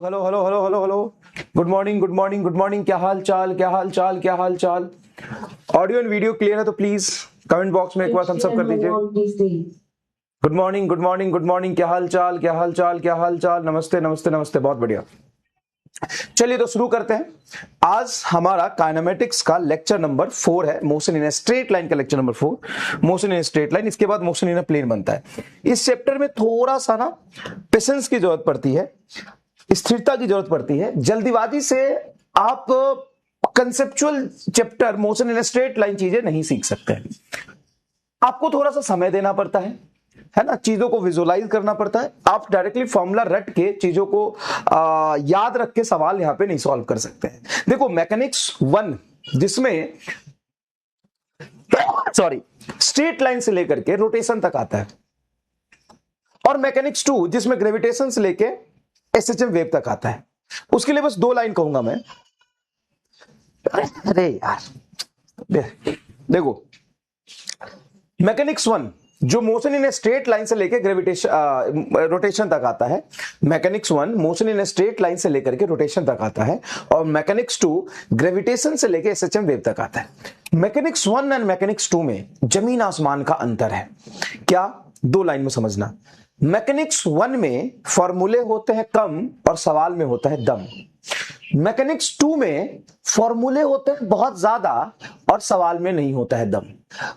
Hello hello hello hello hello. Good morning good morning good morning. क्या हाल चाल क्या हाल चाल क्या हाल चाल। ऑडियो एंड वीडियो क्लियर है तो प्लीज कमेंट बॉक्स में एक बार थम्स अप कर दीजिए। Good morning good morning good morning. क्या हाल चाल क्या हाल चाल क्या हाल चाल। नमस्ते नमस्ते नमस्ते। बहुत बढ़िया। चलिए तो शुरू करते हैं। आज हमारा काइनेमेटिक्स का लेक्चर नंबर 4 है। Motion in a straight line का lecture number 4, motion in a straight line. इसके बाद मोशन इन ए प्लेन बनता है। इस चैप्टर में थोड़ा सा ना पेशेंस की जरूरत पड़ती है, स्थिरता की जरूरत पड़ती है। जल्दीबाजी से आप conceptual chapter motion in a straight line चीजें नहीं सीख सकते हैं। आपको थोड़ा सा समय देना पड़ता है ना, चीजों को विजुअलाइज करना पड़ता है। आप डायरेक्टली फॉर्मूला रट के चीजों को याद रख के सवाल यहां पे नहीं सॉल्व कर सकते हैं। देखो मैकेनिक्स 1 जिसमें सॉरी स्ट्रेट लाइन से लेकर के रोटेशन तक आता है, और मैकेनिक्स 2 जिसमें ग्रेविटेशन से लेके एसएचएम वेव तक आता है। उसके लिए बस 2 लाइन कहूंगा मैं। अरे यार देखो, मैकेनिक्स 1 जो motion in a straight line से लेकर ग्रेविटेशन रोटेशन तक आता है, mechanics 1 motion in a straight line से लेकर के रोटेशन तक आता है, और मैकेनिक्स 2 ग्रेविटेशन से लेकर एसएचएम वेव तक आता है। मैकेनिक्स 1 एंड मैकेनिक्स 2 में जमीन आसमान का अंतर है। क्या? 2 लाइन में समझना। मैकेनिक्स 1 में फॉर्मूले होते हैं कम और सवाल में होता है दम। मैकेनिक्स 2 में फॉर्मूले होते हैं बहुत ज्यादा और सवाल में नहीं होता है दम।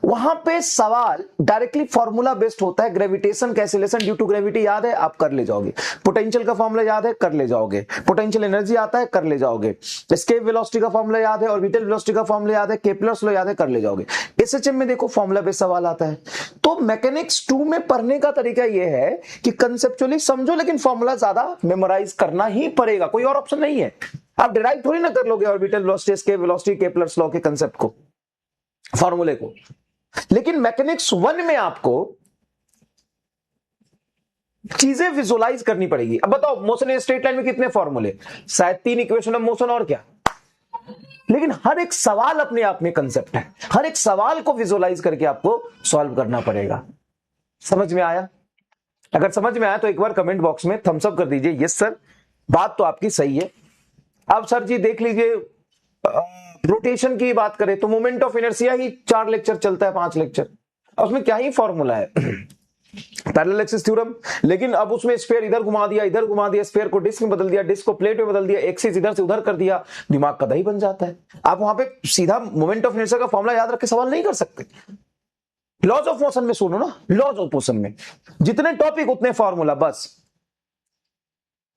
वहां पे सवाल डायरेक्टली फॉर्मूला बेस्ड होता है। ग्रेविटेशन का एक्सीलरेशन ड्यू टू ग्रेविटी याद है, आप कर ले जाओगे। पोटेंशियल का फॉर्मूला याद है, कर ले जाओगे। पोटेंशियल एनर्जी आता है, कर ले जाओगे। एस्केप वेलोसिटी का फॉर्मूला याद है, ऑर्बिटल वेलोसिटी का फॉर्मूला याद है, केपलर्स लॉ याद है, कर ले जाओगे। एसएचएम में देखो फॉर्मूला बेस्ड सवाल आता है। तो मैकेनिक्स 2 में पढ़ने का तरीका यह है कि कंसेप्चुअली समझो, लेकिन फॉर्मूला ज्यादा मेमोराइज करना ही पड़ेगा, कोई और ऑप्शन नहीं है। आप डिराइव थोड़ी ना कर लोगे orbital velocity, escape velocity, Kepler's law के कंसेप्ट को, फॉर्मूले को। लेकिन मैकेनिक्स 1 में आपको चीजें विजुअलाइज करनी पड़ेगी। अब बताओ मोशन इन स्ट्रेट लाइन में कितने फॉर्मूले? शायद 3 इक्वेशन ऑफ मोशन और क्या। लेकिन हर एक सवाल अपने आप में कंसेप्ट है। हर एक सवाल को विजुअलाइज करके आपको सॉल्व करना पड़ेगा। समझ में आया? अगर समझ में आया तो एक बार कमेंट बॉक्स में थम्स अप कर दीजिए, यस सर बात तो आपकी सही है। अब सर जी देख लीजिए, रोटेशन की बात करें तो moment of inertia he 4 lecture चलता है, 5 लेक्चर। उसमें क्या ही फॉर्मूला है पैरेलल एक्सिस थ्योरम। लेकिन अब उसमें स्फीयर इधर घुमा दिया, स्फीयर को डिस्क में बदल दिया, डिस्क को प्लेट में बदल दिया, एक्सिस इधर से उधर कर दिया, दिमाग का दही बन जाता है। आप वहां पे सीधा मोमेंट ऑफ इनर्शिया का फॉर्मूला याद रख के सवाल नहीं कर सकते। लॉज ऑफ मोशन में सुनो ना, लॉज ऑफ मोशन में जितने टॉपिक उतने फॉर्मूला, बस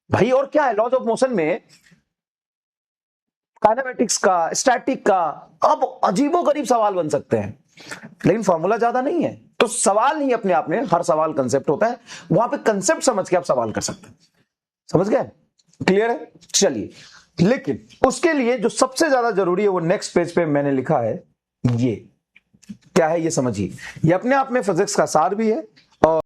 भाई। और क्या है लॉज ऑफ मोशन में? काइनेमेटिक्स का, स्टैटिक का, अब अजीबोगरीब सवाल बन सकते हैं, लेकिन फॉर्मूला ज्यादा नहीं है। तो सवाल ही अपने आप में, हर सवाल कंसेप्ट होता है। वहां पे कंसेप्ट समझ के आप सवाल कर सकते हैं। समझ गए? क्लियर है? चलिए, लेकिन उसके लिए जो सबसे ज्यादा जरूरी है वो नेक्स्ट पेज पे मैंने लिखा है। ये क्या है ये समझिए। ये अपने आप में फिजिक्स का सार भी है, और